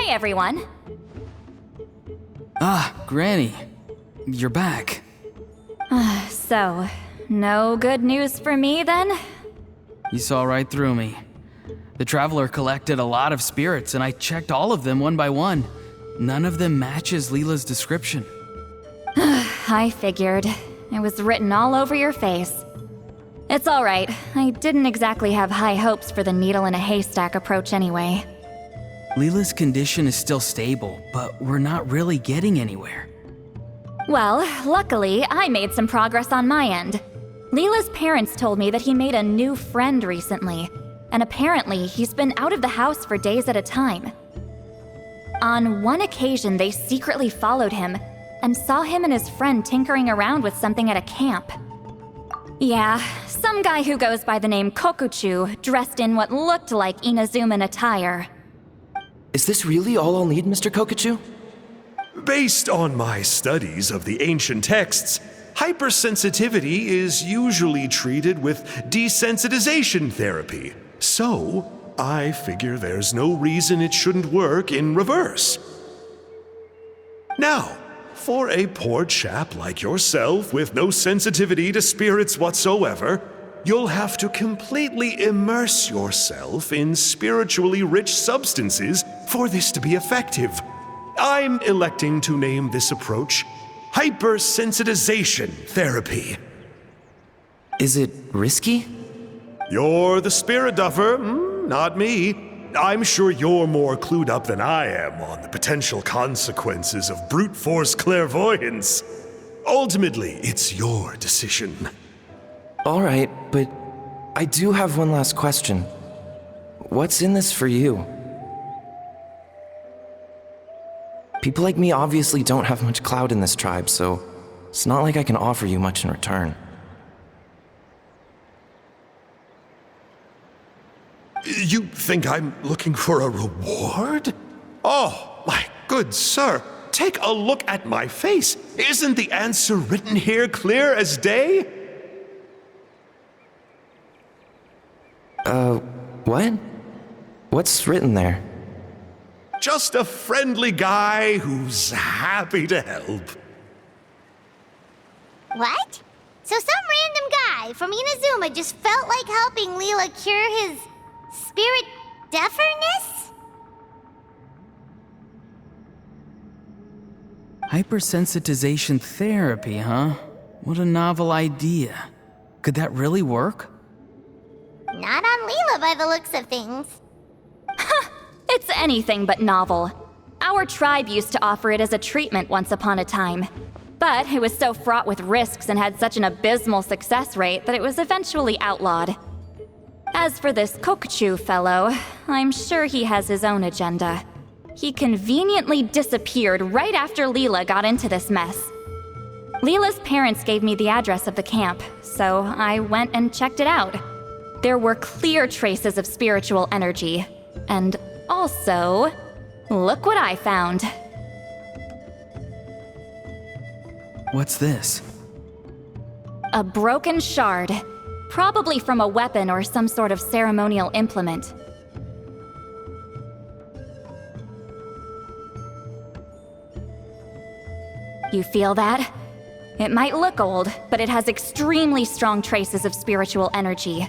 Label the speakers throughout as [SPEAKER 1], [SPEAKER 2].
[SPEAKER 1] Hey, everyone.
[SPEAKER 2] Ah, Granny. You're back.
[SPEAKER 1] So, no good news for me then?
[SPEAKER 2] You saw right through me. The Traveler collected a lot of spirits, and I checked all of them one by one. None of them matches Leela's description.
[SPEAKER 1] I figured. It was written all over your face. It's alright. I didn't exactly have high hopes for the needle in a haystack approach anyway.
[SPEAKER 2] Leela's condition is still stable, but we're not really getting anywhere.
[SPEAKER 1] Well, luckily, I made some progress on my end. Leela's parents told me that he made a new friend recently, and apparently he's been out of the house for days at a time. On one occasion, they secretly followed him and saw him and his friend tinkering around with something at a camp. Yeah, some guy who goes by the name Kokuchu, dressed in what looked like Inazuman attire.
[SPEAKER 3] Is this really all I'll need, Mr. Kokuchu?
[SPEAKER 4] Based on my studies of the ancient texts, hypersensitivity is usually treated with desensitization therapy. So, I figure there's no reason it shouldn't work in reverse. Now, for a poor chap like yourself with no sensitivity to spirits whatsoever, you'll have to completely immerse yourself in spiritually rich substances for this to be effective. I'm electing to name this approach hypersensitization therapy.
[SPEAKER 3] Is it risky?
[SPEAKER 4] You're the spirit duffer, not me. I'm sure you're more clued up than I am on the potential consequences of brute force clairvoyance. Ultimately, it's your decision.
[SPEAKER 3] All right, but I do have one last question. What's in this for you? People like me obviously don't have much clout in this tribe, so it's not like I can offer you much in return.
[SPEAKER 4] You think I'm looking for a reward? Oh, my good sir, take a look at my face. Isn't the answer written here clear as day?
[SPEAKER 3] What? What's written there?
[SPEAKER 4] Just a friendly guy who's happy to help.
[SPEAKER 5] What? So some random guy from Inazuma just felt like helping Leela cure his spirit deafness?
[SPEAKER 2] Hypersensitization therapy, huh? What a novel idea. Could that really work?
[SPEAKER 5] Not on Leela by the looks of things.
[SPEAKER 1] It's anything but novel. Our tribe used to offer it as a treatment once upon a time. But it was so fraught with risks and had such an abysmal success rate that it was eventually outlawed. As for this Kokuchu fellow, I'm sure he has his own agenda. He conveniently disappeared right after Leela got into this mess. Leela's parents gave me the address of the camp, so I went and checked it out. There were clear traces of spiritual energy. And also, look what I found.
[SPEAKER 2] What's this?
[SPEAKER 1] A broken shard. Probably from a weapon or some sort of ceremonial implement. You feel that? It might look old, but it has extremely strong traces of spiritual energy.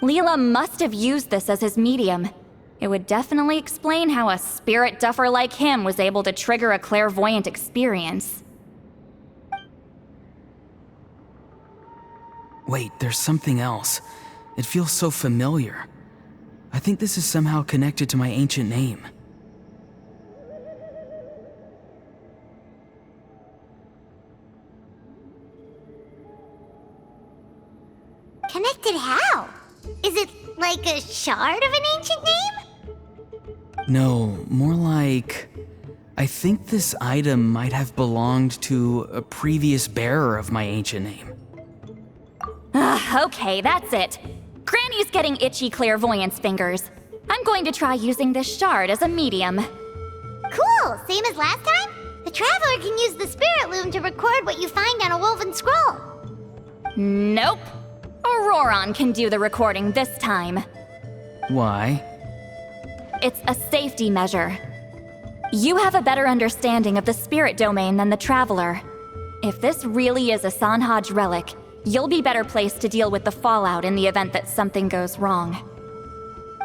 [SPEAKER 1] Leela must have used this as his medium. It would definitely explain how a spirit duffer like him was able to trigger a clairvoyant experience.
[SPEAKER 2] Wait, there's something else. It feels so familiar. I think this is somehow connected to my ancient name.
[SPEAKER 5] Connected how? Is it like a shard of an ancient name?
[SPEAKER 2] No, more like... I think this item might have belonged to a previous bearer of my ancient name.
[SPEAKER 1] Okay, that's it. Granny's getting itchy clairvoyance fingers. I'm going to try using this shard as a medium.
[SPEAKER 5] Cool, same as last time? The Traveler can use the Spirit Loom to record what you find on a woven scroll.
[SPEAKER 1] Nope. Auroron can do the recording this time.
[SPEAKER 2] Why?
[SPEAKER 1] It's a safety measure. You have a better understanding of the spirit domain than the Traveler. If this really is a Sanhaj relic, you'll be better placed to deal with the fallout in the event that something goes wrong.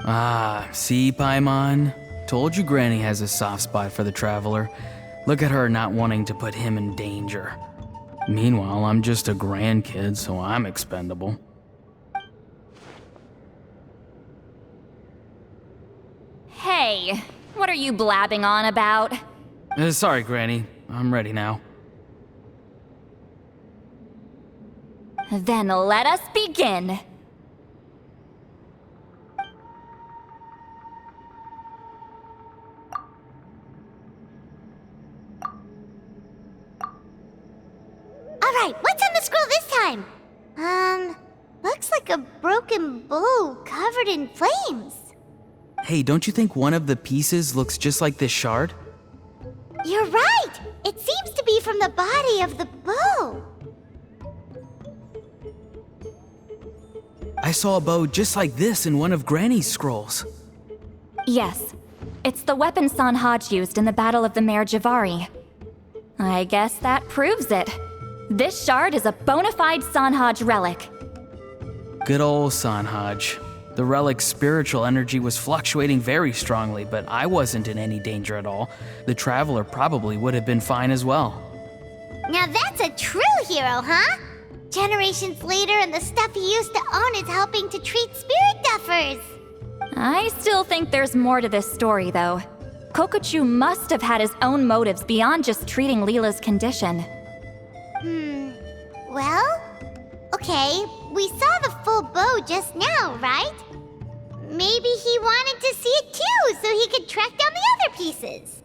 [SPEAKER 2] Ah, see, Paimon? Told you Granny has a soft spot for the Traveler. Look at her not wanting to put him in danger. Meanwhile, I'm just a grandkid, so I'm expendable.
[SPEAKER 1] Hey, what are you blabbing on about?
[SPEAKER 2] Sorry, Granny. I'm ready now.
[SPEAKER 1] Then let us begin.
[SPEAKER 5] Alright, what's on the scroll this time? Looks like a broken bow covered in flames.
[SPEAKER 2] Hey, don't you think one of the pieces looks just like this shard?
[SPEAKER 5] You're right! It seems to be from the body of the bow.
[SPEAKER 2] I saw a bow just like this in one of Granny's scrolls.
[SPEAKER 1] Yes, it's the weapon Sanhaj used in the Battle of the Mare Javari. I guess that proves it. This shard is a bona fide Sanhaj relic.
[SPEAKER 2] Good old Sanhaj. The relic's spiritual energy was fluctuating very strongly, but I wasn't in any danger at all. The Traveler probably would have been fine as well.
[SPEAKER 5] Now that's a true hero, huh? Generations later and the stuff he used to own is helping to treat spirit duffers.
[SPEAKER 1] I still think there's more to this story, though. Kokochu must have had his own motives beyond just treating Leela's condition.
[SPEAKER 5] Well, okay, we saw the full bow just now, right? Maybe he wanted to see it too, so he could track down the other pieces.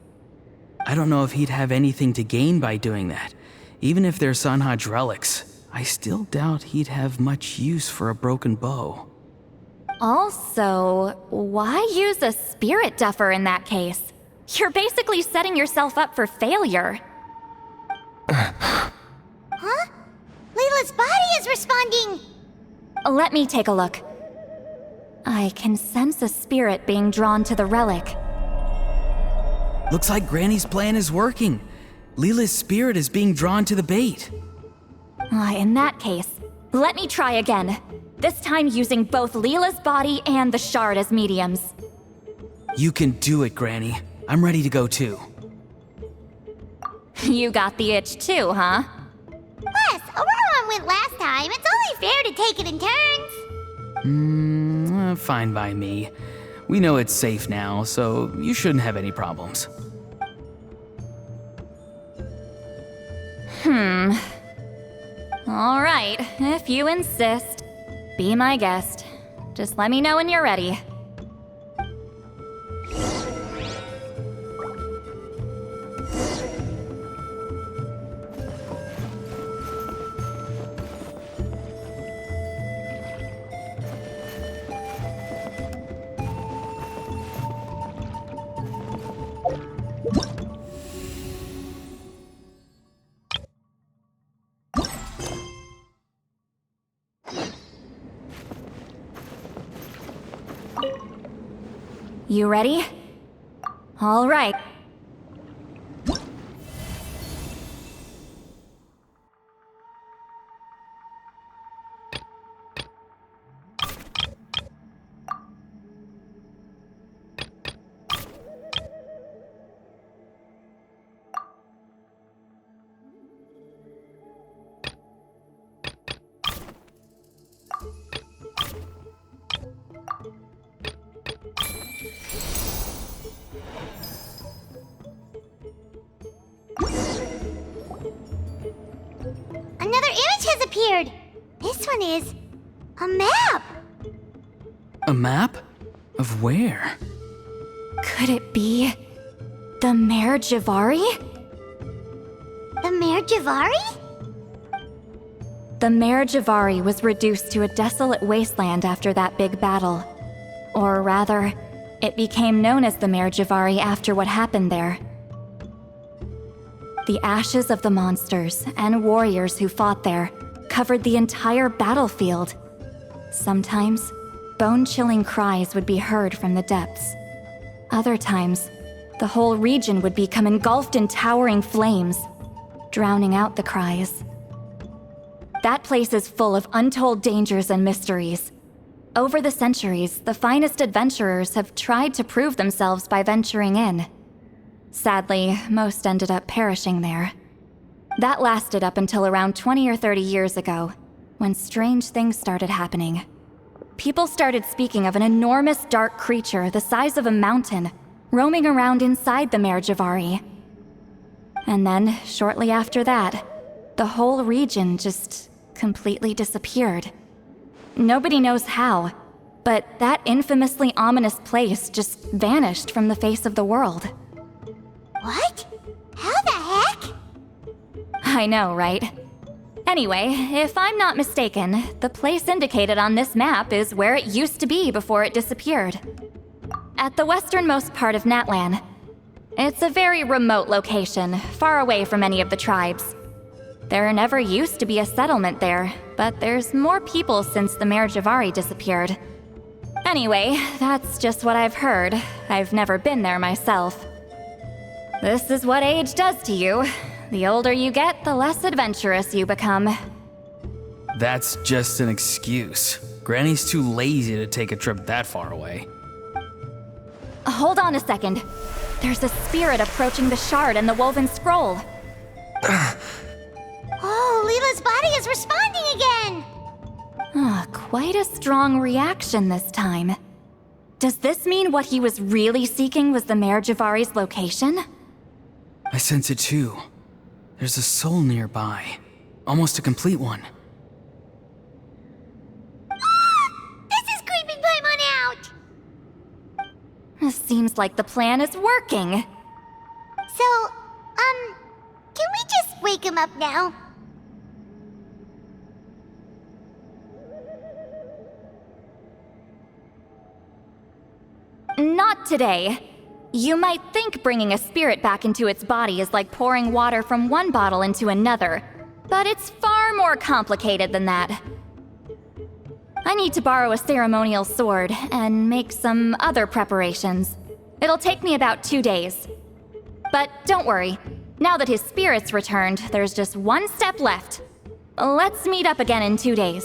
[SPEAKER 2] I don't know if he'd have anything to gain by doing that. Even if they're Sanhaj relics, I still doubt he'd have much use for a broken bow.
[SPEAKER 1] Also, why use a spirit duffer in that case? You're basically setting yourself up for failure.
[SPEAKER 5] Huh? Layla's body is responding!
[SPEAKER 1] Let me take a look. I can sense a spirit being drawn to the relic.
[SPEAKER 2] Looks like Granny's plan is working. Leela's spirit is being drawn to the bait.
[SPEAKER 1] In that case, let me try again. This time using both Leela's body and the shard as mediums.
[SPEAKER 2] You can do it, Granny. I'm ready to go too.
[SPEAKER 1] You got the itch too, huh?
[SPEAKER 5] Plus, Auroron went last time. It's only fair to take it in turns.
[SPEAKER 2] Fine by me. We know it's safe now, so you shouldn't have any problems.
[SPEAKER 1] All right, if you insist. Be my guest. Just let me know when you're ready. You ready? All right.
[SPEAKER 5] Another image has appeared. This one is a map.
[SPEAKER 2] A map? Of where?
[SPEAKER 1] Could it be the Mare Javari?
[SPEAKER 5] The Mare Javari?
[SPEAKER 1] The Mare Javari was reduced to a desolate wasteland after that big battle. Or rather, it became known as the Mare Javari after what happened there. The ashes of the monsters and warriors who fought there covered the entire battlefield. Sometimes, bone-chilling cries would be heard from the depths. Other times, the whole region would become engulfed in towering flames, drowning out the cries. That place is full of untold dangers and mysteries. Over the centuries, the finest adventurers have tried to prove themselves by venturing in. Sadly, most ended up perishing there. That lasted up until around 20 or 30 years ago, when strange things started happening. People started speaking of an enormous dark creature the size of a mountain, roaming around inside the Mare Javari. And then, shortly after that, the whole region just completely disappeared. Nobody knows how, but that infamously ominous place just vanished from the face of the world.
[SPEAKER 5] What? How the heck?
[SPEAKER 1] I know, right? Anyway, if I'm not mistaken, the place indicated on this map is where it used to be before it disappeared. At the westernmost part of Natlan. It's a very remote location, far away from any of the tribes. There never used to be a settlement there, but there's more people since the Mare Javari disappeared. Anyway, that's just what I've heard. I've never been there myself. This is what age does to you. The older you get, the less adventurous you become.
[SPEAKER 2] That's just an excuse. Granny's too lazy to take a trip that far away.
[SPEAKER 1] Hold on a second. There's a spirit approaching the shard and the woven scroll.
[SPEAKER 5] Oh, Leela's body is responding again!
[SPEAKER 1] Quite a strong reaction this time. Does this mean what he was really seeking was the Mare Javari's location?
[SPEAKER 2] I sense it too. There's a soul nearby. Almost a complete one.
[SPEAKER 5] This is creeping Paimon out!
[SPEAKER 1] Seems like the plan is working.
[SPEAKER 5] So, can we just wake him up now?
[SPEAKER 1] Not today. You might think bringing a spirit back into its body is like pouring water from one bottle into another, but it's far more complicated than that. I need to borrow a ceremonial sword and make some other preparations. It'll take me about 2 days. But don't worry, now that his spirit's returned, there's just one step left. Let's meet up again in 2 days.